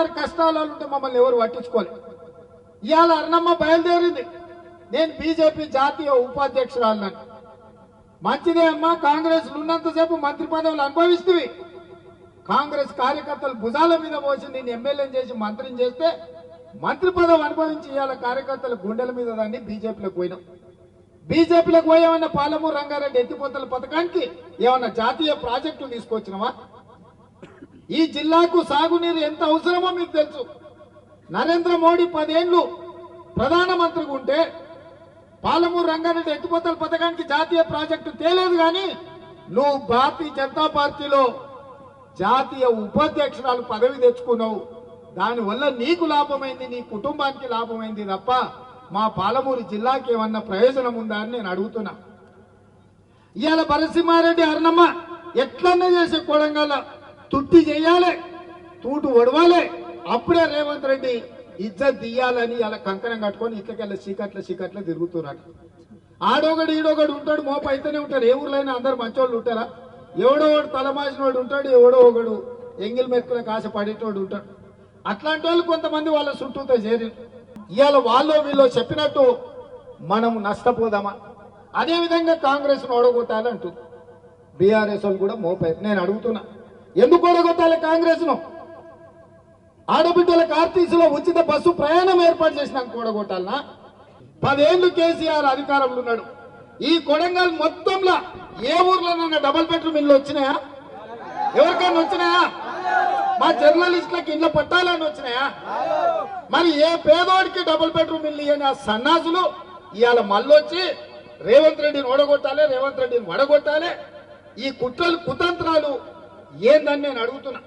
మరి కష్టాలు ఉంటే మమ్మల్ని ఎవరు పట్టించుకోలేదు. ఇవాళ అర్ణమ్మ బయలుదేరింది, నేను బీజేపీ జాతీయ ఉపాధ్యక్షురాలను. మంచిదే అమ్మా, కాంగ్రెస్ ఉన్నంతసేపు మంత్రి పదవులు అనుభవిస్తుంది. కాంగ్రెస్ కార్యకర్తలు భుజాల మీద పోసి నేను ఎమ్మెల్యేని చేసి మంత్రిని చేస్తే మంత్రి పదవి అనుభవించి ఇవాళ కార్యకర్తల గుండెల మీద దాన్ని బీజేపీలోకి పోయినాం. బీజేపీలోకి పోయామన్న పాలమూరు రంగారెడ్డి ఎత్తిపోతల పథకానికి ఏమన్నా జాతీయ ప్రాజెక్టులు తీసుకొచ్చినావా? ఈ జిల్లాకు సాగునీరు ఎంత అవసరమో మీకు తెలుసు. నరేంద్ర మోడీ 10 ఏళ్లు ప్రధానమంత్రిగా ఉంటే పాలమూరు రంగారెడ్డి ఎత్తిపోతల పథకానికి జాతీయ ప్రాజెక్టు తేలేదు. కానీ నువ్వు భారతీయ జనతా పార్టీలో జాతీయ ఉపాధ్యక్షురాలు పదవి తెచ్చుకున్నావు. దానివల్ల నీకు లాభమైంది, నీ కుటుంబానికి లాభమైంది తప్ప మా పాలమూరు జిల్లాకి ఏమన్నా ప్రయోజనం ఉందా అని నేను అడుగుతున్నా. ఇవాళ భరసింహారెడ్డి అర్ణమ్మ ఎట్లన్నా చేసే కొడంగల్ తుట్టి చేయాలి, తూటు ఒడవాలి, అప్పుడే రేవంత్ రెడ్డి ఇజ్జత్ తీయాలని ఇలా కంకణం కట్టుకొని ఇట్లకెళ్ళ చీకట్ల తిరుగుతున్నారు. ఆడొకడు ఈడొకడు ఉంటాడు, మోప అయితేనే ఉంటారు. ఏ ఊర్లైనా అందరు మంచోళ్ళు ఉంటారా? ఎవడో ఒకడు తలమాసినోడు ఉంటాడు, ఎవడో ఒకడు ఎంగిల్ మెతుకులకు ఆశ పడేటోడు ఉంటాడు. అట్లాంటి వాళ్ళు కొంతమంది వాళ్ళ చుట్టూతో చేరి ఇవాళ వాళ్ళు వీళ్ళు చెప్పినట్టు మనం నష్టపోదామా? అదేవిధంగా కాంగ్రెస్ ఓడగొట్టాలంటుంది. బీఆర్ఎస్ వాళ్ళు కూడా మోపారు. నేను అడుగుతున్నా, ఎందుకు ఓడగొట్టాలి కాంగ్రెస్ ను? ఆడబిడ్డలకు ఆర్టీసీలో ఉచిత బస్సు ప్రయాణం ఏర్పాటు చేసినాక ఓడగొట్టాలనా? 10 ఏళ్లు కేసీఆర్ అధికారంలో ఉన్నాడు. ఈ కొడంగల్ మొత్తంలో ఏ ఊర్లోనైనా డబుల్ బెడ్రూమ్ ఇల్లు వచ్చినాయా? ఎవరికైనా వచ్చినాయా? మా జర్నలిస్టులకు ఇళ్ళ పట్టాలని వచ్చినాయా? మరి ఏ పేదోడికి డబుల్ బెడ్రూమ్ ఇల్లు ఇయ్యని ఆ సన్నాసులు ఇవాళ మళ్ళొచ్చి రేవంత్ రెడ్డిని ఓడగొట్టాలి, రేవంత్ రెడ్డిని వడగొట్టాలి. ఈ కుట్రలు కుతంత్రాలు ఏందని నేను అడుగుతున్నా.